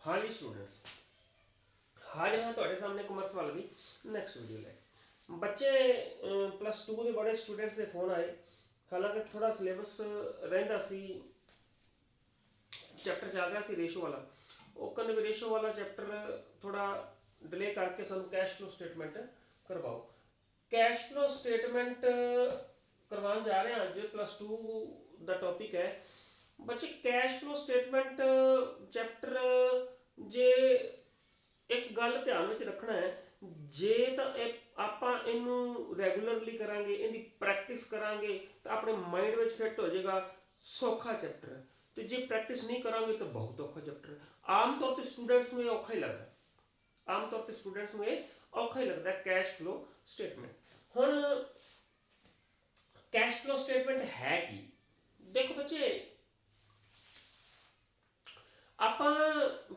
हाँ जी स्टूडेंट्स, हाजिर हाँ तुहाडे सामने कॉमर्स वाले दी नैक्सट वीडियो लै बच्चे +2 ਦੇ बड़े स्टूडेंट्स ਦੇ फोन आए। हालांकि थोड़ा सिलेबस रहिंदा सी, चैप्टर चल रहा सी रेशो वाला। ਉਹ ਕਹਿੰਦੇ ਵੀ रेशो वाला चैप्टर थोड़ा डिले करके ਸਾਨੂੰ कैश फ्लो स्टेटमेंट करवाओ। कैश फ्लो स्टेटमेंट करवाਉਣ जा रहे हैं अज। +2 ਦਾ टॉपिक है बच्चे कैश फ्लो स्टेटमेंट चैप्टर। जे एक गल ध्यान में रखना है, जे तो ਆਪਾਂ ਇਹਨੂੰ ਰੈਗੂਲਰਲੀ ਕਰਾਂਗੇ, ਇਹਦੀ ਪ੍ਰੈਕਟਿਸ ਕਰਾਂਗੇ ਤਾਂ ਆਪਣੇ ਮਾਈਂਡ ਵਿੱਚ ਫਿੱਟ ਹੋ ਜਾਏਗਾ। ਸੌਖਾ ਚੈਪਟਰ ਹੈ। ਤੇ ਜੇ ਪ੍ਰੈਕਟਿਸ ਨਹੀਂ ਕਰਾਂਗੇ ਤਾਂ ਬਹੁਤ ਔਖਾ ਚੈਪਟਰ ਹੈ। ਆਮ ਤੌਰ ਤੇ ਸਟੂਡੈਂਟਸ ਨੂੰ ਇਹ ਔਖਾ ਹੀ ਲੱਗਦਾ। ਆਮ ਤੌਰ ਤੇ ਸਟੂਡੈਂਟਸ ਨੂੰ ਇਹ ਔਖਾ ਹੀ ਲੱਗਦਾ ਕੈਸ਼ ਫਲੋ ਸਟੇਟਮੈਂਟ। ਹੁਣ ਕੈਸ਼ ਫਲੋ ਸਟੇਟਮੈਂਟ ਹੈ ਕੀ? ਦੇਖੋ ਬੱਚੇ, ਆਪਾਂ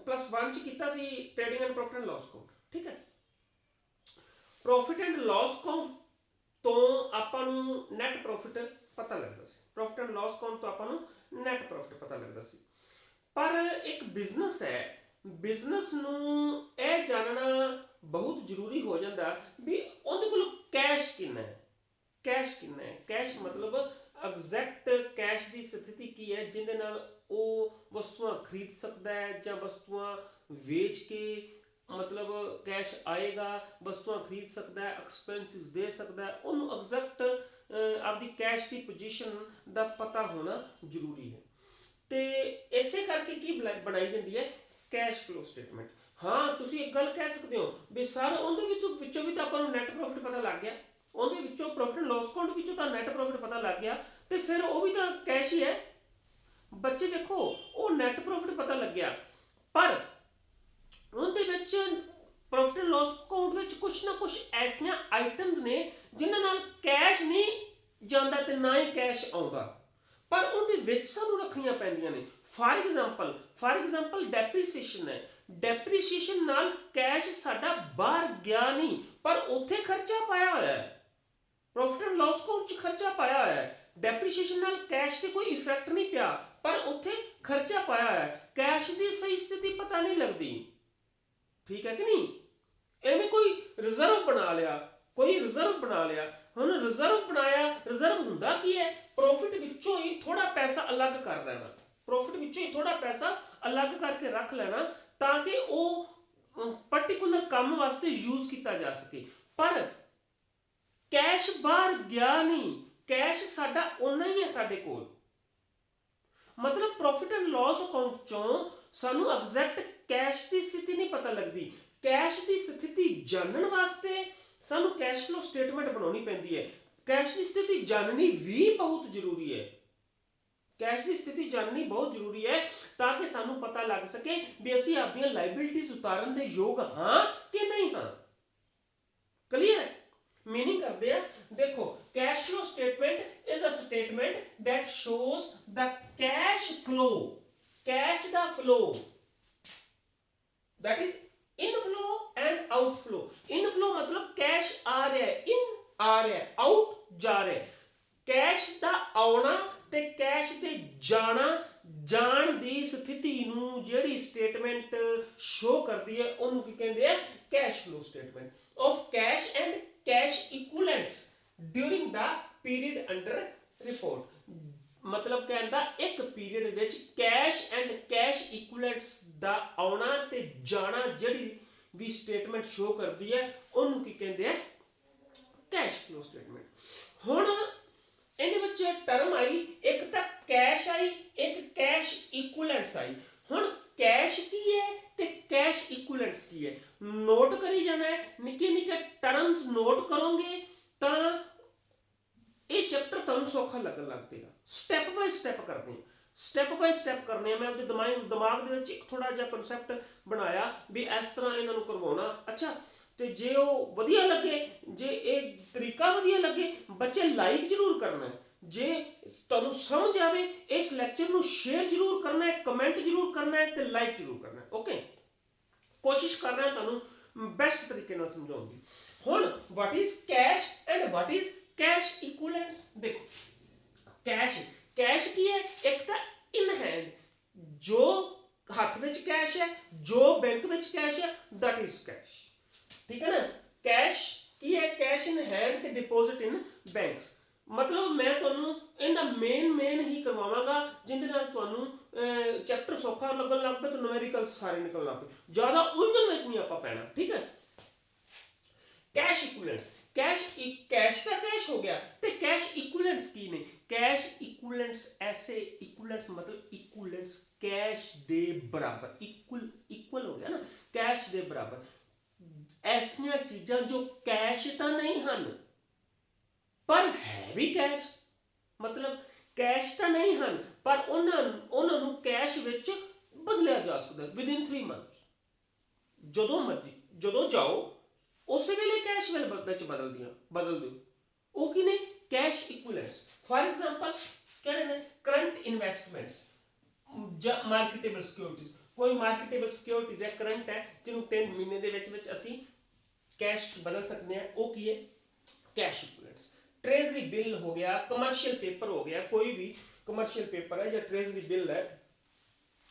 +1 ਚ ਕੀਤਾ ਸੀ trading and profit and loss account. ਠੀਕ ਹੈ, ਪ੍ਰੋਫਿਟ ਐਂਡ ਲਾਸ ਅਕਾਊਂਟ ਤੋਂ ਆਪਾਂ ਨੂੰ ਨੈਟ ਪ੍ਰੋਫਿਟ ਪਤਾ ਲੱਗਦਾ ਸੀ। ਪ੍ਰੋਫਿਟ ਐਂਡ ਲਾਸ ਅਕਾਊਂਟ ਤੋਂ ਆਪਾਂ ਨੂੰ ਨੈਟ ਪ੍ਰੋਫਿਟ ਪਤਾ ਲੱਗਦਾ ਸੀ। ਪਰ ਇੱਕ ਬਿਜ਼ਨਸ ਹੈ, ਬਿਜ਼ਨਸ ਨੂੰ ਇਹ ਜਾਣਨਾ ਬਹੁਤ ਜ਼ਰੂਰੀ ਹੋ ਜਾਂਦਾ ਵੀ ਉਹਦੇ ਕੋਲ ਕੈਸ਼ ਕਿੰਨਾ ਹੈ। ਕੈਸ਼ ਕਿੰਨਾ ਹੈ, ਕੈਸ਼ ਮਤਲਬ ਐਗਜ਼ੈਕਟ ਕੈਸ਼ ਦੀ ਸਥਿਤੀ ਕੀ ਹੈ ਜਿਹਦੇ ਨਾਲ ਉਹ ਵਸਤੂਆਂ ਖਰੀਦ ਸਕਦਾ ਹੈ ਜਾਂ ਵਸਤੂਆਂ ਵੇਚ ਕੇ मतलब कैश आएगा, वस्तुआं खरीद सकता है, एक्सपेंसिव दे सकता है। उन्होंने एग्जैक्ट आपकी कैश की पोजीशन का पता होना जरूरी है। तो इसे करके की बनाई जाती है कैश फ्लो स्टेटमेंट। हाँ तुम एक गल कह सकते हो भी सर उन्होंने भी तो आपको नैट प्रॉफिट पता लग गया, उन्होंने प्रॉफिट एंड लॉस अकाउंट तो नैट प्रॉफिट पता लग गया, तो फिर वो भी तो कैश ही है। बच्चे देखो वो नैट प्रॉफिट पता लग गया, पर ਉਹਦੇ ਵਿੱਚ ਪ੍ਰੋਫਿਟ ਐਂਡ ਲਾਸ ਅਕਾਊਂਟ ਵਿੱਚ ਕੁਛ ਨਾ ਕੁਛ ਐਸੀਆਂ ਆਈਟਮਸ ਨੇ ਜਿਨ੍ਹਾਂ ਨਾਲ ਕੈਸ਼ ਨਹੀਂ ਜਾਂਦਾ ਤੇ ਨਾ ਹੀ ਕੈਸ਼ ਆਉਂਦਾ, ਪਰ ਉਹਦੇ ਵਿੱਚ ਸਾਨੂੰ ਰੱਖਣੀਆਂ ਪੈਂਦੀਆਂ ਨੇ। ਫਾਰ ਐਗਜ਼ਾਮਪਲ ਡੈਪਰੀਸੀਏਸ਼ਨ ਹੈ। ਡੈਪਰੀਸੀਏਸ਼ਨ ਨਾਲ ਕੈਸ਼ ਸਾਡਾ ਬਾਹਰ ਗਿਆ ਨਹੀਂ, ਪਰ ਉੱਥੇ ਖਰਚਾ ਪਾਇਆ ਹੋਇਆ ਹੈ। ਪ੍ਰੋਫਿਟ ਐਂਡ ਲਾਸ ਅਕਾਊਂਟ 'ਚ ਖਰਚਾ ਪਾਇਆ ਹੋਇਆ ਹੈ। ਡੈਪਰੀਸੀਏਸ਼ਨ ਨਾਲ ਕੈਸ਼ ਤੇ ਕੋਈ ਇਫੈਕਟ ਨਹੀਂ ਪਿਆ, ਪਰ ਉੱਥੇ ਖਰਚਾ ਪਾਇਆ ਹੋਇਆ ਹੈ। ਕੈਸ਼ ਦੀ ਸਹੀ ਸਥਿਤੀ ਪਤਾ ਨਹੀਂ ਲੱਗਦੀ। ठीक है कि नहीं? एवं कोई रिजर्व बना लिया, कोई रिजर्व बना लिया। हम रिजर्व बनाया, रिजर्व हुंदा की है? प्रॉफिट विचों ही थोड़ा पैसा अलग कर लेना, प्रॉफिट विचों ही थोड़ा पैसा अलग करके रख लेना ताकि वो पर्टिकुलर काम वास्ते यूज किया जा सके। पर कैश बाहर गया नहीं, कैश साडा उन्ना ही है साडे कोल। मतलब प्रॉफिट एंड लॉस अकाउंट चों सानू एग्जैक्ट कैश की स्थिति नहीं पता लगती। कैश की स्थिति जानने वास्ते सानू कैश फ्लो स्टेटमेंट बनानी पैंदी है। कैश की स्थिति जाननी भी बहुत जरूरी है। कैश की स्थिति जाननी बहुत जरूरी है ताकि सानू पता लग सके भी असीं आपदियां लाइबिलिटीज उतारन दे योग हाँ कि नहीं हाँ। क्लियर है? मीनिंग करते हैं, देखो cash flow statement is a statement that shows the cash flow, cash दा flow, that is inflow and outflow। inflow मतलब कैश आ रहा है, इन आ रहा है, आउट जा रहा है। कैश दा आउना ते कैश दे जाना, जान दी स्थिति नूं जेड़ी स्टेटमेंट शो करती है उन्होंने की कहते हैं cash flow statement of cash and cash equivalents during the period under report. मतलब कहता एक period which cash and cash equivalents दा आना ते जाना जिहड़ी भी स्टेटमेंट शो करती है उन्होंने की कहते हैं कैश फ्लो स्टेटमेंट। हुण इहदे विच टर्म आई, एक तो कैश आई, एक कैश इक्विवेलेंट्स आई। हुण कैश की है ते कैश इक्विवेलेंट्स की है, नोट करी जाना है। निक्के निक्के टर्म्स नोट करोगे तो ये चैप्टर तुहानूं सौखा लगन लग पेगा। स्टैप बाय स्टैप करते हैं, स्टैप बाय स्टैप करने मैं अपने दिमाग दे विच एक थोड़ा जिहा कंसैप्ट बनाया भी इस तरह इन्हां नूं करवाउणा। अच्छा तो जे वो वधिया लगे, जे ये तरीका वधिया लगे, बच्चे लाइक जरूर करना है। जे तुहानूं समझ आवे इस लैक्चर नूं शेयर जरूर करना है, कमेंट जरूर करना है ते लाइक जरूर करना है। ओके, कोशिश कर रहा तुहानूं बेस्ट तरीके नाल समझाउण दी। हुण what is cash and what is cash equivalents. देखो कैश, कैश की है? एक तो इन हैंड जो ਹੱਥ ਵਿੱਚ ਕੈਸ਼ ਹੈ, ਜੋ ਬੈਂਕ ਵਿੱਚ ਕੈਸ਼ ਹੈ, ਦੈਟ ਇਜ਼ ਕੈਸ਼। ਠੀਕ ਹੈ ਨਾ। ਕੈਸ਼ ਕੀ ਹੈ? ਕੈਸ਼ ਇਨ ਹੈਂਡ ਤੇ ਡਿਪੋਜ਼ਿਟ ਇਨ ਬੈਂਕਸ। ਮਤਲਬ ਮੈਂ ਤੁਹਾਨੂੰ ਇਹਦਾ ਮੇਨ ਹੀ ਕਰਵਾਵਾਂਗਾ, ਜਿਹਦੇ ਨਾਲ ਤੁਹਾਨੂੰ ਚੈਪਟਰ ਸੌਖਾ ਲੱਗਣ ਲੱਗ ਪਏ ਤੇ ਨੂਮੈਰੀਕਲਸ ਸਾਰੇ ਨਿਕਲਣ ਲੱਗ ਪਏ, ਜ਼ਿਆਦਾ ਉਲਝਣ ਵਿੱਚ ਨਹੀਂ ਆਪਾਂ ਪੈਣਾ। ਠੀਕ ਹੈ। ਕੈਸ਼ ਇਕੁਇਵਲੈਂਟਸ, ਕੈਸ਼ ਦਾ ਕੈਸ਼ ਹੋ ਗਿਆ, ਤੇ ਕੈਸ਼ ਇਕੁਇਵਲੈਂਟਸ ਕੀ ਨੇ? ਕੈਸ਼ ਇਕੁਇਵਲੈਂਟਸ ਐਸੇ ਇਕੁਇਵਲੈਂਟਸ ਮਤਲਬ ਇਕੁਇਵਲੈਂਟਸ ਕੈਸ਼ ਦੇ ਬਰਾਬਰ, ਇਕੁਅਲ ਹੋ ਗਿਆ ਨਾ, ਕੈਸ਼ ਦੇ ਬਰਾਬਰ। ਐਸੀਆਂ ਚੀਜ਼ਾਂ ਜੋ ਕੈਸ਼ ਤਾਂ ਨਹੀਂ ਹਨ ਪਰ ਹੈ ਵੀ ਕੈਸ਼, ਮਤਲਬ ਕੈਸ਼ ਤਾਂ ਨਹੀਂ ਹਨ ਪਰ ਉਹਨਾਂ ਨੂੰ ਕੈਸ਼ ਵਿੱਚ ਬਦਲਿਆ ਜਾ ਸਕਦਾ ਵਿਦਿਨ 3 ਮੰਥ। ਜਦੋਂ ਮਰਜ਼ੀ, ਜਦੋਂ ਚਾਹੋ ਉਸੇ ਵੇਲੇ ਕੈਸ਼ ਵਿੱਚ ਬਦਲ ਦਿਓ। ਉਹ ਕੀ ਨੇ? ਕੈਸ਼ ਇਕੁਇਵਲੈਂਟਸ। ਫਾਰ ਐਗਜ਼ਾਮਪਲ ਕਿਹੜੇ ਨੇ? ਕਰੰਟ ਇਨਵੈਸਟਮੈਂਟਸ ਜਾਂ ਮਾਰਕੀਟੇਬਲ ਸਿਕਿਉਰਿਟੀਜ਼। ਕੋਈ ਮਾਰਕੀਟੇਬਲ ਸਿਕਿਉਰਿਟੀਜ਼ ਹੈ, ਕਰੰਟ ਹੈ, ਜਿਹਨੂੰ 3 ਮਹੀਨੇ ਦੇ ਵਿੱਚ ਅਸੀਂ ਕੈਸ਼ ਬਦਲ ਸਕਦੇ ਹਾਂ, ਉਹ ਕੀ ਹੈ? ਕੈਸ਼ ਇਕੁਇਵਲੈਂਟਸ। ट्रेजरी बिल हो गया, कमर्शियल पेपर हो गया, कोई भी कमर्शियल पेपर है या ट्रेजरी बिल है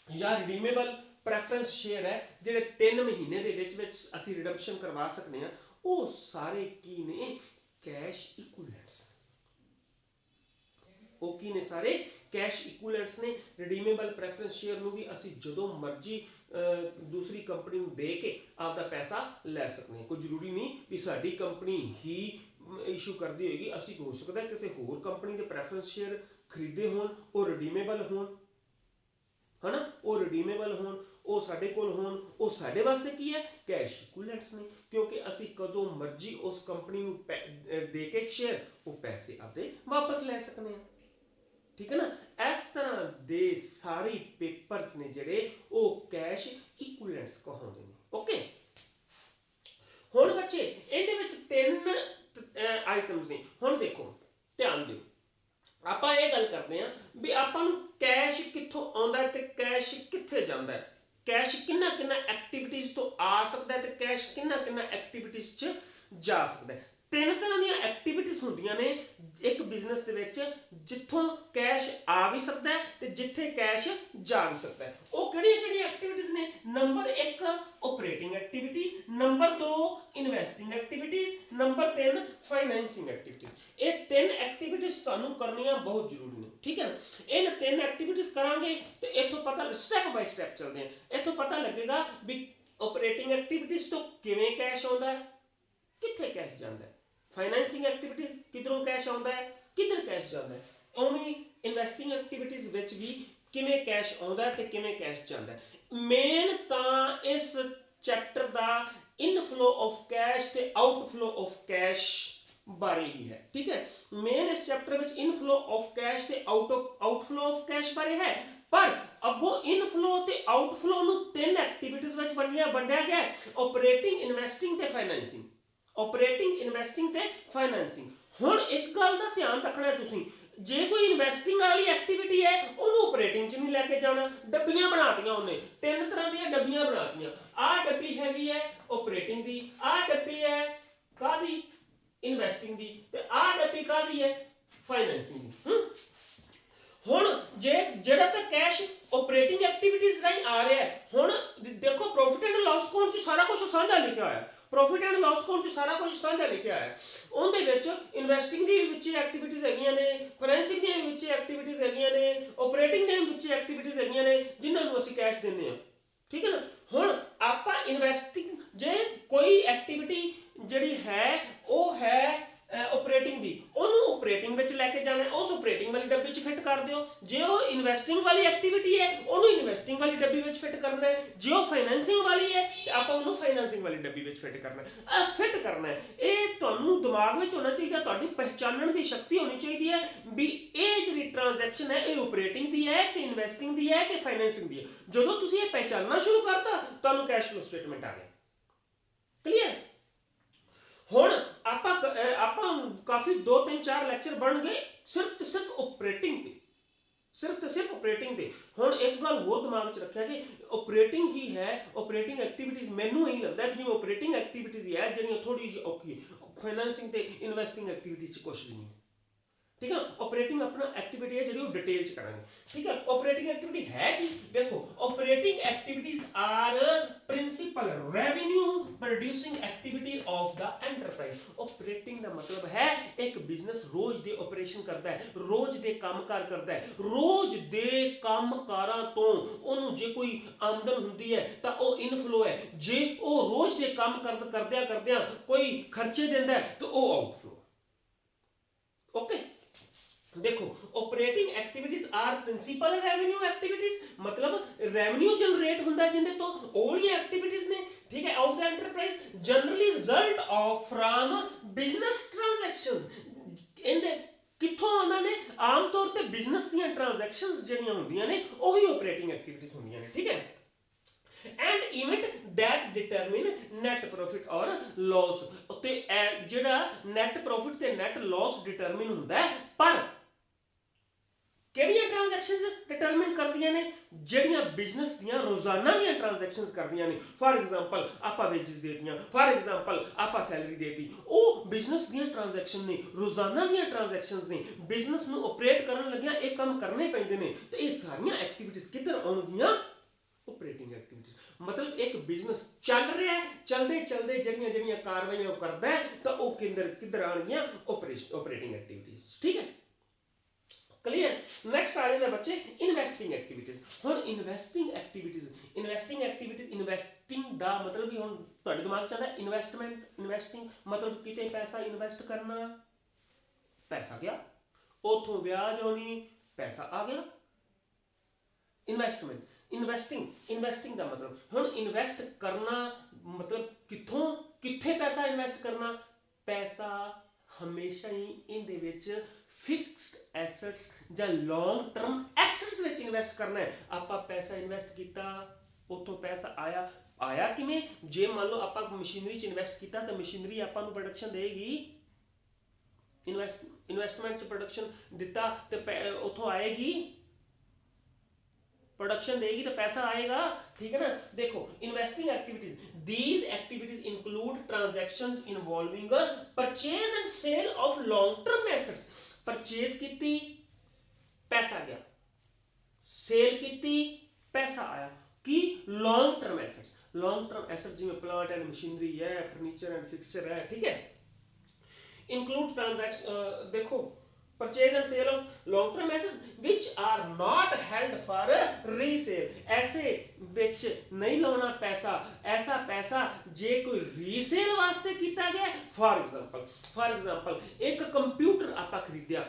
या रिडीमेबल प्रेफरेंस शेयर है, ਜਿਹੜੇ 3 ਮਹੀਨੇ ਦੇ ਵਿੱਚ ਅਸੀਂ ਰਿਡੰਪਸ਼ਨ ਕਰਵਾ ਸਕਦੇ ਹਾਂ, ਉਹ ਸਾਰੇ ਕੀ ਨੇ? ਕੈਸ਼ ਇਕੁਇਵਲੈਂਟਸ। ਉਹ ਕੀ ਨੇ? ਸਾਰੇ ਕੈਸ਼ ਇਕੁਇਵਲੈਂਟਸ ਨੇ। ਰਿਡੀਮੇਬਲ ਪ੍ਰੈਫਰੈਂਸ ਸ਼ੇਅਰ ਨੂੰ ਵੀ ਅਸੀਂ ਜਦੋਂ ਮਰਜ਼ੀ ਦੂਸਰੀ ਕੰਪਨੀ ਨੂੰ ਦੇ ਕੇ ਆਪਦਾ ਪੈਸਾ ਲੈ ਸਕਦੇ ਹਾਂ। ਕੋਈ ਜ਼ਰੂਰੀ ਨਹੀਂ ਵੀ ਸਾਡੀ ਕੰਪਨੀ ਹੀ ਇਸ਼ੂ ਕਰਦੀ ਹੋਏਗੀ, ਅਸੀਂ ਹੋ ਸਕਦਾ ਕਿਸੇ ਹੋਰ ਕੰਪਨੀ ਦੇ ਪ੍ਰੈਫਰੈਂਸ ਸ਼ੇਅਰ ਖਰੀਦੇ ਹੋਣ, ਉਹ ਰਿਡੀਮੇਬਲ ਹੋਣ, ਹਨਾ, ਉਹ ਰਿਡੀਮੇਬਲ ਹੋਣ, ਉਹ ਸਾਡੇ ਕੋਲ ਹੋਣ, ਉਹ ਸਾਡੇ ਵਾਸਤੇ ਕੀ ਹੈ? ਕੈਸ਼ ਇਕੁਇਵਲੈਂਟਸ ਨੇ, ਕਿਉਂਕਿ ਅਸੀਂ ਕਦੋਂ ਮਰਜ਼ੀ ਉਸ ਕੰਪਨੀ ਨੂੰ ਦੇ ਕੇ ਸ਼ੇਅਰ ਉਹ ਪੈਸੇ ਆਪਦੇ ਵਾਪਸ ਲੈ ਸਕਦੇ ਹਾਂ। ਠੀਕ ਹੈ ਨਾ। ਇਸ ਤਰ੍ਹਾਂ ਦੇ ਸਾਰੇ ਪੇਪਰਸ ਨੇ ਜਿਹੜੇ ਉਹ ਕੈਸ਼ ਇਕੁਇਵਲੈਂਟਸ ਕਹਾਉਂਦੇ ਨੇ। ਓਕੇ। ਹੁਣ ਬੱਚੇ ਇਹਦੇ ਵਿੱਚ 3 ਆਈਟਮਸ ਨੇ। ਹੁਣ ਦੇਖੋ, ਧਿਆਨ ਦਿਓ, ਆਪਾਂ ਇਹ ਗੱਲ ਕਰਦੇ ਹਾਂ ਵੀ ਆਪਾਂ ਨੂੰ ਕੈਸ਼ ਕਿੱਥੋਂ ਆਉਂਦਾ ਤੇ ਕੈਸ਼ ਕਿੱਥੇ ਜਾਂਦਾ। ਕੈਸ਼ ਕਿੰਨਾ ਐਕਟੀਵਿਟੀਜ਼ ਤੋਂ ਆ ਸਕਦਾ ਤੇ ਕੈਸ਼ ਕਿੰਨਾ ਐਕਟੀਵਿਟੀਜ਼ 'ਚ ਜਾ ਸਕਦਾ। 3 ਤਰ੍ਹਾਂ ਦੀਆਂ ਐਕਟੀਵਿਟੀਜ਼ ਹੁੰਦੀਆਂ ਨੇ ਇੱਕ ਬਿਜ਼ਨਸ ਦੇ ਵਿੱਚ, ਜਿੱਥੋਂ ਕੈਸ਼ ਆ ਵੀ ਸਕਦਾ ਤੇ ਜਿੱਥੇ ਕੈਸ਼ ਜਾ ਵੀ ਸਕਦਾ। ਉਹ ਕਿਹੜੀਆਂ ਐਕਟੀਵਿਟੀਜ਼ ਨੇ? Number 1 operating activity, number 2 investing activities, number 3 financing activities. ਇਹ 3 ਐਕਟੀਵਿਟੀਜ਼ ਤੁਹਾਨੂੰ ਕਰਨੀਆਂ ਬਹੁਤ ਜ਼ਰੂਰੀ ਨੇ। ਠੀਕ ਹੈ ਨਾ। ਇਹਨਾਂ 3 ਐਕਟੀਵਿਟੀਜ਼ ਕਰਾਂਗੇ ਤੇ ਇੱਥੋਂ ਪਤਾ, ਸਟੈਪ ਬਾਈ ਸਟੈਪ ਚੱਲਦੇ ਹਾਂ, ਇੱਥੋਂ ਪਤਾ ਲੱਗੇਗਾ ਵੀ ਆਪਰੇਟਿੰਗ ਐਕਟੀਵਿਟੀਜ਼ ਤੋਂ ਕਿਵੇਂ ਕੈਸ਼ ਆਉਂਦਾ ਹੈ, ਕਿੱਥੇ ਕੈਸ਼ ਜਾਂਦਾ ਹੈ। ਫਾਈਨੈਂਸਿੰਗ ਐਕਟੀਵਿਟੀਜ਼ ਕਿੱਧਰੋਂ ਕੈਸ਼ ਆਉਂਦਾ ਹੈ, ਕਿੱਧਰ ਕੈਸ਼ ਜਾਂਦਾ ਹੈ। ਉਵੇਂ ਇਨਵੈਸਟਿੰਗ ਐਕਟੀਵਿਟੀਜ਼ ਵਿੱਚ ਵੀ ਕਿਵੇਂ ਕੈਸ਼ ਆਉਂਦਾ ਤੇ ਕਿਵੇਂ ਕੈਸ਼ ਜਾਂਦਾ ਹੈ। ਮੇਨ ਤਾਂ ਇਸ chapter the inflow of cash ਤੇ ਆਊਟਫਲੋ ਆਫ ਕੈਸ਼ ਬਾਰੇ ਹੀ ਹੈ। ਠੀਕ ਹੈ। ਮੇਨ ਇਸ ਚੈਪਟਰ ਵਿੱਚ ਇਨਫਲੋ ਆਫ ਕੈਸ਼ ਤੇ ਆਊਟਫਲੋ ਆਫ ਕੈਸ਼ ਬਾਰੇ ਹੈ, ਪਰ ਅੱਗੋਂ ਇਨਫਲੋ ਤੇ ਆਊਟਫਲੋ ਨੂੰ 3 ਐਕਟੀਵਿਟੀਜ਼ ਵਿੱਚ ਵੰਡਿਆ ਗਿਆ ਹੈ: ਆਪਰੇਟਿੰਗ, ਇਨਵੈਸਟਿੰਗ ਤੇ ਫਾਈਨੈਂਸਿੰਗ। ਆਪਰੇਟਿੰਗ, ਇਨਵੈਸਟਿੰਗ ਤੇ ਫਾਈਨੈਂਸਿੰਗ। ਹੁਣ ਇੱਕ ਗੱਲ ਦਾ ਧਿਆਨ ਰੱਖਣਾ ਤੁਸੀਂ, ਜੇ ਕੋਈ ਇਨਵੈਸਟਿੰਗ ਵਾਲੀ ਐਕਟੀਵਿਟੀ ਹੈ ਉਹਨੂੰ ਆਪਰੇਟਿੰਗ 'ਚ ਨਹੀਂ ਲੈ ਕੇ ਜਾਣਾ। ਡੱਬੀਆਂ ਬਣਾਤੀਆਂ ਉਹਨੇ, 3 ਤਰ੍ਹਾਂ ਦੀਆਂ ਡੱਬੀਆਂ ਬਣਾਤੀਆਂ। ਆਹ ਡੱਬੀ ਹੈਗੀ ਹੈ ਆਪਰੇਟਿੰਗ ਦੀ, ਆਹ ਡੱਬੀ ਹੈ ਕਾਹਦੀ? ਇਨਵੈਸਟਿੰਗ ਦੀ, ਤੇ ਆਹ ਡੱਬੀ ਕਾਹਦੀ ਹੈ? ਫਾਈਨੈਂਸਿੰਗ ਦੀ। ਹੁਣ ਜਿਹੜਾ ਤਾਂ ਕੈਸ਼ ਆਪਰੇਟਿੰਗ ਐਕਟੀਵਿਟੀਜ਼ ਰਾਹੀਂ ਆ ਰਿਹਾ ਹੈ, ਹੁਣ ਦੇਖੋ ਪ੍ਰੋਫਿਟ ਐਂਡ ਲਾਸ ਅਕਾਊਂਟ 'ਚ ਸਾਰਾ ਕੁਝ ਸਾਂਝਾ ਲਿਖਿਆ ਹੋਇਆ। ਪ੍ਰੋਫਿਟ ਐਂਡ ਲਾਸ ਅਕਾਊਂਟ 'ਚ ਸਾਰਾ ਕੁਝ ਸਾਂਝਾ ਲਿਖਿਆ ਹੈ। ਉਹਦੇ ਵਿੱਚ ਇਨਵੈਸਟਿੰਗ ਦੀ ਵਿੱਚ ਐਕਟੀਵਿਟੀਜ਼ ਹੈਗੀਆਂ ਨੇ, ਫਾਈਨੈਂਸਿੰਗ ਦੀਆਂ ਵਿੱਚ ਐਕਟੀਵਿਟੀਜ਼ ਹੈਗੀਆਂ ਨੇ, ਆਪਰੇਟਿੰਗ ਦੀਆਂ ਵਿੱਚ ਐਕਟੀਵਿਟੀਜ਼ ਹੈਗੀਆਂ ਨੇ, ਜਿਨ੍ਹਾਂ ਨੂੰ ਅਸੀਂ ਕੈਸ਼ ਦਿੰਦੇ ਹਾਂ। ਠੀਕ ਹੈ ਨਾ। ਹੁਣ ਆਪਾਂ ਇਨਵੈਸਟਿੰਗ, ਜੇ ਕੋਈ ਐਕਟੀਵਿਟੀ ਜਿਹੜੀ ਹੈ ਉਹ ਹੈ ਆਪਰੇਟਿੰਗ ਦੀ, ਉਹਨੂੰ ਆਪਰੇਟਿੰਗ ਵਿੱਚ ਲੈ ਕੇ ਜਾਣਾ, ਉਸ ਆਪਰੇਟਿੰਗ ਵਾਲੀ ਡੱਬੀ 'ਚ ਫਿੱਟ ਕਰ ਦਿਓ। ਜੇ ਉਹ ਇਨਵੈਸਟਿੰਗ ਵਾਲੀ ਐਕਟੀਵਿਟੀ ਹੈ ਉਹਨੂੰ ਇਨਵੈਸਟਿੰਗ ਵਾਲੀ ਡੱਬੀ ਵਿੱਚ ਫਿੱਟ ਕਰਨਾ ਹੈ। ਜੇ ਉਹ ਫਾਈਨੈਂਸਿੰਗ ਵਾਲੀ ਹੈ ਤੇ ਆਪਾਂ ਉਹਨੂੰ ਫਾਈਨੈਂਸਿੰਗ ਵਾਲੀ ਡੱਬੀ ਵਿੱਚ ਫਿੱਟ ਕਰਨਾ ਹੈ। ਫਿੱਟ ਕਰਨਾ ਹੈ, ਇਹ ਤੁਹਾਨੂੰ ਦਿਮਾਗ ਵਿੱਚ ਹੋਣਾ ਚਾਹੀਦਾ, ਤੁਹਾਡੀ ਪਹਿਚਾਨਣ ਦੀ ਸ਼ਕਤੀ ਹੋਣੀ ਚਾਹੀਦੀ ਹੈ ਵੀ ਇਹ ਜਿਹੜੀ ਟ੍ਰਾਂਜੈਕਸ਼ਨ ਹੈ ਇਹ ਆਪਰੇਟਿੰਗ ਦੀ ਹੈ ਕਿ ਇਨਵੈਸਟਿੰਗ ਦੀ ਹੈ ਕਿ ਫਾਈਨੈਂਸਿੰਗ ਦੀ ਹੈ। ਜਦੋਂ ਤੁਸੀਂ ਇਹ ਪਹਿਚਾਨਣਾ ਸ਼ੁਰੂ ਕਰਤਾ ਤੁਹਾਨੂੰ ਕੈਸ਼ ਫਲੋ ਸਟੇਟਮੈਂਟ ਆ ਗਿਆ। ਕਲੀਅਰ। ਹੁਣ ਆਪਾਂ ਕਾਫੀ 2 3 4 ਲੈਕਚਰ ਬਣ ਗਏ ਸਿਰਫ ਤੇ ਸਿਰਫ ਆਪਰੇਟਿੰਗ ਤੇ, ਸਿਰਫ ਤੇ ਸਿਰਫ ਆਪਰੇਟਿੰਗ ਤੇ। ਹੁਣ ਇੱਕ ਗੱਲ ਹੋਰ ਦਿਮਾਗ 'ਚ ਰੱਖਿਆ ਕਿ ਆਪਰੇਟਿੰਗ ਹੀ ਹੈ, ਆਪਰੇਟਿੰਗ ਐਕਟੀਵਿਟੀਜ਼ ਮੈਨੂੰ ਇਹੀ ਲੱਗਦਾ ਵੀ ਜਿਵੇਂ ਆਪਰੇਟਿੰਗ ਐਕਟੀਵਿਟੀਜ਼ ਹੀ ਹੈ ਜਿਹੜੀਆਂ ਥੋੜੀ ਜਿਹੀ ਔਖੀ, ਫਾਈਨੈਂਸਿੰਗ ਤੇ ਇਨਵੈਸਟਿੰਗ ਐਕਟੀਵਿਟੀਜ਼ 'ਚ ਕੁਛ ਵੀ ਨਹੀਂ। ठीक है ना। ऑपरेटिंग अपना एक्टिविटी है जी डिटेल च करांगे, ठीक है। ऑपरेटिंग एक्टिविटी है कि देखो operating activities are principal revenue producing activity of the enterprise. Operating का मतलब है एक बिजनेस रोज दे ऑपरेशन करता है, रोज दे कामकार करता है, रोज दे कामकारां तो ओनू जे कोई आमदन हुंदी है तो वह इनफ्लो है, जे वो रोज दे काम करद्या करद्या कोई खर्चे देंदा है तो वह आउटफ्लो। ओके देखो operating activities are principal revenue activities, मतलब रेवेन्यू जनरेट होता है जिंदे तो ओली एक्टिविटीज ने, ठीक है, of the enterprise generally result of from business transactions. इनदे किथों आंदा ने आम तौर पे बिजनेस दी ट्रांजैक्शंस जड़ियां हुंदियां ने ओही ऑपरेटिंग एक्टिविटीज हुंदियां ने, ठीक है। And event that determine net profit और लॉस, ते जेड़ा नेट प्रॉफिट ते नेट लॉस डिटरमिन हुंदा है, पर ਕਿਹੜੀਆਂ ਟ੍ਰਾਂਜੈਕਸ਼ਨਸ ਡਿਟਰਮਿਨ ਕਰਦੀਆਂ ਨੇ ਜਿਹੜੀਆਂ ਬਿਜ਼ਨਸ ਦੀਆਂ ਰੋਜ਼ਾਨਾ ਦੀਆਂ ਟ੍ਰਾਂਜੈਕਸ਼ਨਸ ਕਰਦੀਆਂ ਨੇ। ਫਾਰ ਐਗਜ਼ਾਮਪਲ ਆਪਾਂ ਵੇਜਸ ਦੇਤੀਆਂ, ਫਾਰ ਐਗਜ਼ਾਮਪਲ ਆਪਾਂ ਸੈਲਰੀ ਦੇਤੀ, ਉਹ ਬਿਜ਼ਨਸ ਦੀਆਂ ਟ੍ਰਾਂਜੈਕਸ਼ਨ ਨੇ, ਰੋਜ਼ਾਨਾ ਦੀਆਂ ਟ੍ਰਾਂਜੈਕਸ਼ਨਸ ਨੇ। ਬਿਜ਼ਨਸ ਨੂੰ ਆਪਰੇਟ ਕਰਨ ਲੱਗਿਆਂ ਇਹ ਕੰਮ ਕਰਨੇ ਪੈਂਦੇ ਨੇ, ਤੇ ਇਹ ਸਾਰੀਆਂ ਐਕਟੀਵਿਟੀਜ਼ ਕਿੱਧਰ ਆਉਣਗੀਆਂ? Operating activities. मतलब एक बिजनेस चल रहा है, चलते चलते जड़ियां जड़ियां कार्रवाइयां करता है तो वो किधर आएंगियां? ऑपरेटिंग एक्टिविटीज, ठीक है, क्लियर। नेक्स्ट आ जाता बच्चे इन्वेस्टिंग एक्टिविटीज। हुण इन्वेस्टिंग एक्टिविटीज इन्वेस्टिंग दा मतलब भी हुण तुहाडे दिमाग च आंदा इन्वेस्टमेंट, इन्वेस्टिंग मतलब किते पैसा इन्वेस्ट करना, पैसा गया उथों ब्याज आउणी, पैसा आ गया। इन्वेस्टमेंट इन्वेस्टिंग का मतलब हुण इन्वेस्ट करना मतलब किथों किथे पैसा इन्वेस्ट करना? पैसा हमेशा ही इहदे विच फिक्स्ड एसेट्स या long term assets which invest करना है। आपां पैसा इन्वेस्ट किया उतों पैसा आया किवें? जे मान लो आपां मशीनरी च इन्वेस्ट किया तो मशीनरी आपां नूं प्रोडक्शन देगी, इन्वेस्टमेंट च प्रोडक्शन दिता तो उतों आएगी, प्रोडक्शन देगी तो पैसा आएगा, ठीक है ना। देखो investing activities, these activities include transactions involving purchase and sale of long term assets. Purchase की पैसा गया, सेल की पैसा आया, कि long term assets. Long term assets जिवें प्लांट एंड मशीनरी है, फर्नीचर एंड फिक्सचर है, ठीक है। इंक्लूड ट्रांजैक्शन देखो purchase and sale of long term assets which are not held for resale। ऐसे विच नहीं लाना पैसा, ऐसा पैसा जे कोई रीसेल वास्ते किया गया। फॉर एग्जांपल एक कंप्यूटर आपा खरीदिया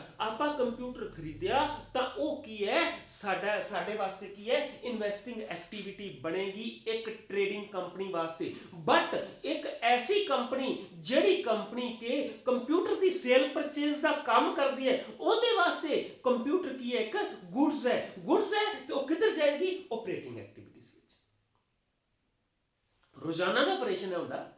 तो वो की है साडे वास्ते की है? इन्वेस्टिंग एक्टिविटी बनेगी एक ट्रेडिंग कंपनी वास्ते। बट एक ऐसी कंपनी जिहड़ी कंपनी के कंप्यूटर की सेल परचेज का काम करती है, ਉਹਦੇ वास्ते कंप्यूटर की एक गुड्स है तो किधर जाएगी? Operating activities which. रोजाना का ऑपरेशन है हुंदा।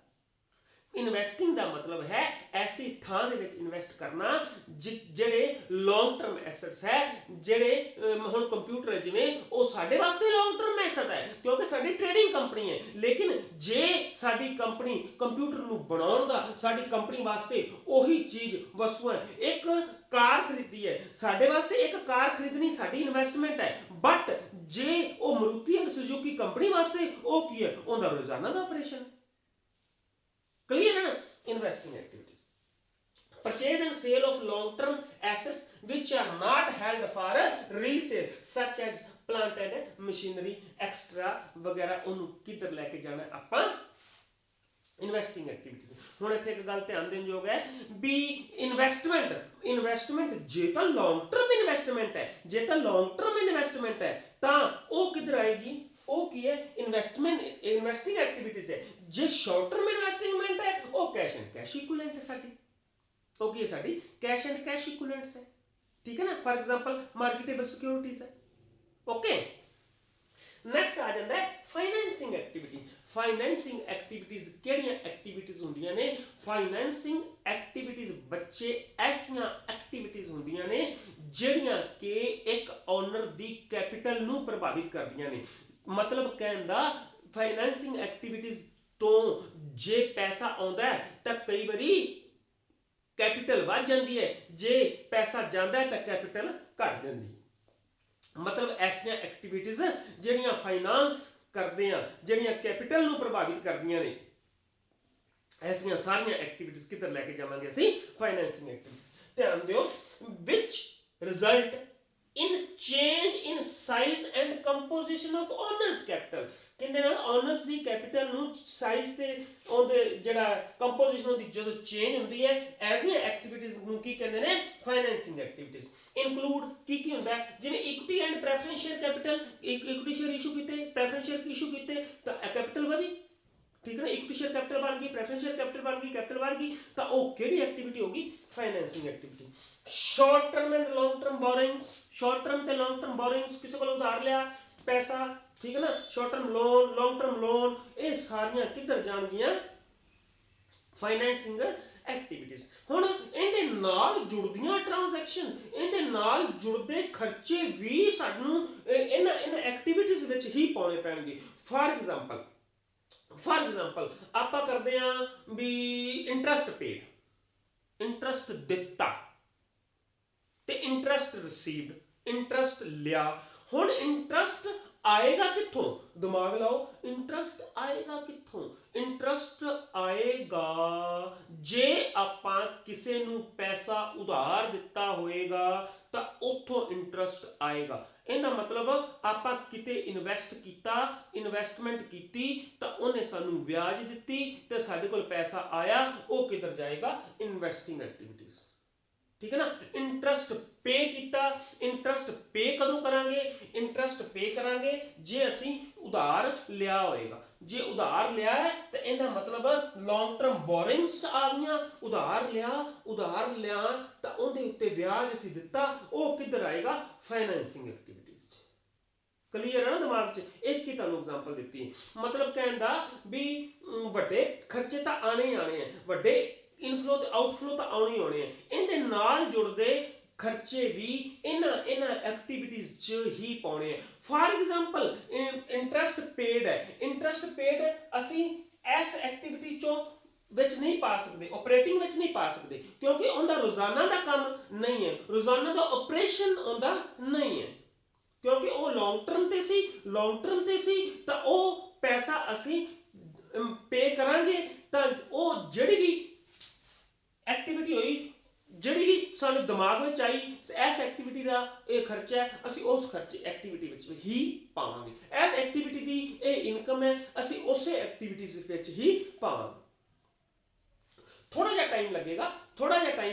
इन्वेस्टिंग का मतलब है ऐसी थां दे विच इन्वेस्ट करना जिहड़े लॉन्ग टर्म एसेट्स है, जिहड़े हुण कंप्यूटर है जिवें वो साडे वास्ते लॉन्ग टर्म एसेट है क्योंकि साडी ट्रेडिंग कंपनी है। लेकिन जे साडी कंपनी कंप्यूटर नूं बनाउण दा साडी कंपनी वास्ते ओही चीज़ वस्तुआं एक कार खरीदी है, साडे वास्ते एक कार खरीदनी साडी इन्वेस्टमेंट है। बट जे वो मारुति एंड सुजुकी कंपनी वास्ते वो की है? उनका रोजाना का ऑपरेशन है। क्लियर है ना। Investing activities, purchase and sale of long term assets which are not held for resale such as plant and machinery extra वगैरह उन्होंने किधर लेके जाना आपां? Investing activities. हुण इत्थे एक गल ध्यान देण योग है भी इन्वेस्टमेंट जे तां लॉन्ग टर्म इन्वेस्टमेंट है, जे तां लॉन्ग टर्म इन्वेस्टमेंट है तां वो किधर आएगी? वो की है? इन्वेस्टिंग एक्टिविटीज है। जे शॉर्ट टर्म इन्वेस्टमेंट है वो कैश एंड कैश इक्विवेलेंट है साडी, वो की है? साडी कैश एंड कैश इक्विवेलेंट्स है, ठीक है ना। फॉर एग्जांपल मार्केटेबल सिक्योरिटीज है। ओके नेक्स्ट आ जाता है फाइनेंसिंग एक्टिविटी। फाइनेंसिंग एक्टिविटीज किहड़ियां एक्टिविटीज हुंदियां ने? फाइनेंसिंग एक्टिविटीज बच्चे ऐसियां एक्टिविटीज हुंदियां ने जिहड़ियां कि एक ओनर दी कैपिटल नूं प्रभावित करदियां ने। मतलब कहण दा फाइनेंसिंग एक्टिविटीज तो जे पैसा आउंदा है तां कई बारी कैपिटल वध जाती है, जे पैसा जाता है तो कैपिटल घट जाती है। मतलब ऐसियां एक्टिविटीज़ जिहड़ियां फाइनांस करते हैं, जिहड़ियां कैपिटल नूं प्रभावित करदियां ने, ऐसियां सारियां एक्टिविटीज़ किधर लैके जावांगे असीं? फाइनैंसिंग एक्टिविटीज़। ध्यान दिओ, which result in change in size and composition of owners capital. कहते हैं ओनर्स की कैपिटल नूं साइज ते उहदे जिहड़ा कंपोजिशन उहदी जदों चेंज हुंदी है, ऐसियां एक्टिविटीज़ नूं की कहंदे ने? फाइनैंसिंग एक्टिविटीज़। इनकलूड की हुंदा है? जिवें equity and preferential capital, equity share issue कीते, प्रेफरेंशियल इशू कीते तां कैपिटल वधी, ठीक है ना, इक्विटी शेयर कैपिटल बढ़ गई, प्रेफरेंशियल कैपिटल बढ़ गई, कैपिटल बढ़ गई, तो वो केड़ी एक्टिविटी होगी? Financing activity. Short term and long term borrowings, short term ते लॉन्ग टर्म बोरिंग्स, किसी को उधार लिया पैसा, ठीक है ना, short term loan, long term loan, ये सारियां किधर जाणगियां? फाइनैंसिंग एक्टिविटीज़। हुण इहदे नाल जुड़दियां ट्रांजैक्शन, इहदे नाल जुड़दे खर्चे भी सानूं इन्हां एक्टिविटीज़ विच ही पाउणे पैणगे। फॉर एग्जाम्पल आप करते हैं भी इंटरस्ट पेड, इंटरस्ट दिता ते इंटरस्ट रिसीव्ड, इंटरस्ट लिया। हुण इंटरस्ट आएगा कित्थों? दिमाग लाओ, इंटरस्ट आएगा कित्थों? इंटरस्ट आएगा जे आपां किसे नूं पैसा उधार दिता होएगा तां उत्थों इंटरस्ट आएगा। इहदा मतलब आपां किते इन्वेस्ट कीता, इन्वेस्टमेंट कीती तां उहने सानूं ब्याज दित्ती ते साडे कोल पैसा आया, वो किधर जाएगा? इन्वेस्टिंग एक्टिविटीज़, ठीक है ना। इंटरस्ट पे किया, इंटरस्ट पे कदों करांगे? इंटरस्ट पे करांगे जे असीं उधार लिया होएगा। जे उधार लिया है तो इहदा मतलब लॉन्ग टर्म बोरिंग्स आ गईयां, उधार लिया तो उहदे उत्ते ब्याज असीं दित्ता, वो किधर आएगा? फाइनैंसिंग एक्टिविटीज़। क्लीयर है ना दिमाग च? एक ही तुहानूं एग्जांपल दित्ती, मतलब कहण दा भी वड्डे खर्चे तो आने ही आने हैं, वड्डे इनफ्लो ते आउटफ्लो तो आने ही आने हैं, इहदे नाल जुड़दे खर्चे भी इन्हां एक्टिविटीज़ च ही पाउणे हैं। फॉर एग्जाम्पल इंटरस्ट पेड है, इंटरस्ट पेड असीं इस एक्टिविटी चों विच नहीं पा सकते, ऑपरेटिंग विच नहीं पा सकते, क्योंकि उनका रोजाना का काम नहीं है, रोजाना का ऑपरेशन उनका नहीं है, क्योंकि वो लॉन्ग टर्म ते सी तो वो पैसा असीं पे करांगे तां वो जिहड़ी भी एक्टिविटी हुई, जिहड़ी भी सानूं दिमाग में आई, इस एक्टिविटी का ये खर्चा है, असीं उस खर्चे एक्टिविटी विच ही पावांगे। इस एक्टिविटी की ये इनकम है, असीं उसे एक्टिविटीज़ विच ही पावांगे। थोड़ा जिहा टाइम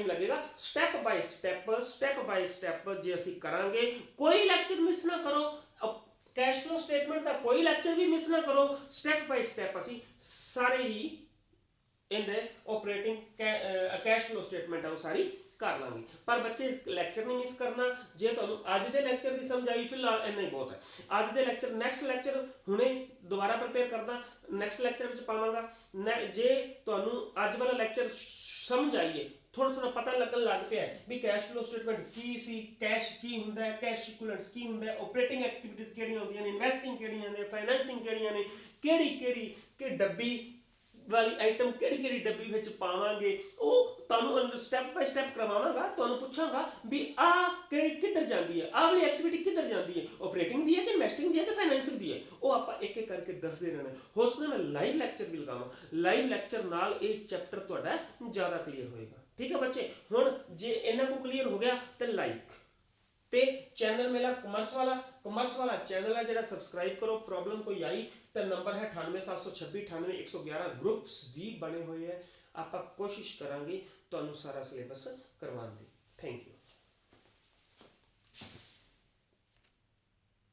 लगेगा, स्टैप बाय स्टैप जे असीं करांगे। कोई लैक्चर मिस ना करो, कैश फ्लो स्टेटमेंट का कोई लैक्चर भी मिस ना करो, स्टैप बाय स्टैप असीं सारे ही इहदे ऑपरेटिंग कैश फ्लो स्टेटमेंट है वो सारी कर लांगे। पर बच्चे लैक्चर नहीं मिस करना। जे तुहानूं अज दे लैक्चर की समझ आई, फिलहाल इन्ना ही बहुत है। अज दे लैक्चर, नैक्सट लैक्चर हुणे दोबारा प्रिपेयर करदा, नैक्सट लैक्चर विच पावांगा। जे तुहानूं अज वाला लैक्चर समझ आई है, थोड़ा पता लगन लग पिया भी कैश फ्लो स्टेटमेंट की सी, कैश की हुंदा है, कैश इक्विवेलेंट्स की हुंदा है, ऑपरेटिंग एक्टिविटीज़ किहड़ियां हुंदियां ने, इन्वेस्टिंग किहड़ियां ने, फाइनैंसिंग किहड़ियां ने, किहड़ी कि डब्बी वाली आइटम किहड़ी डब्बी विच पावांगे, वो तुहानूं स्टैप बाय स्टैप करवावांगा। तुहानूं पुछांगा भी आ किधर जाती है, आ वाली एक्टिविटी किधर जाती है, ऑपरेटिंग दी है कि इन्वेस्टिंग दी है कि फाइनैंसिंग दी है, वो आपां एक एक करके दसदे रहना। हो सकदा मैं लाइव लैक्चर भी लगावां, लाइव लैक्चर नाल ये चैप्टर तुहाडा ज़्यादा क्लीयर होएगा। ठीक है बच्चे, हुण जे इन्हां को क्लीयर हो गया तो लाइक ते चैनल मेरा कॉमर्स वाला चैनल है जिहड़ा सब्सक्राइब करो। प्रॉब्लम कोई आई तो नंबर है 9876 98 ग्रुप्स भी बने हुए हैं। आप कोशिश करांगे तुहानूं सारा सिलेबस करवाउण दी। Thank you.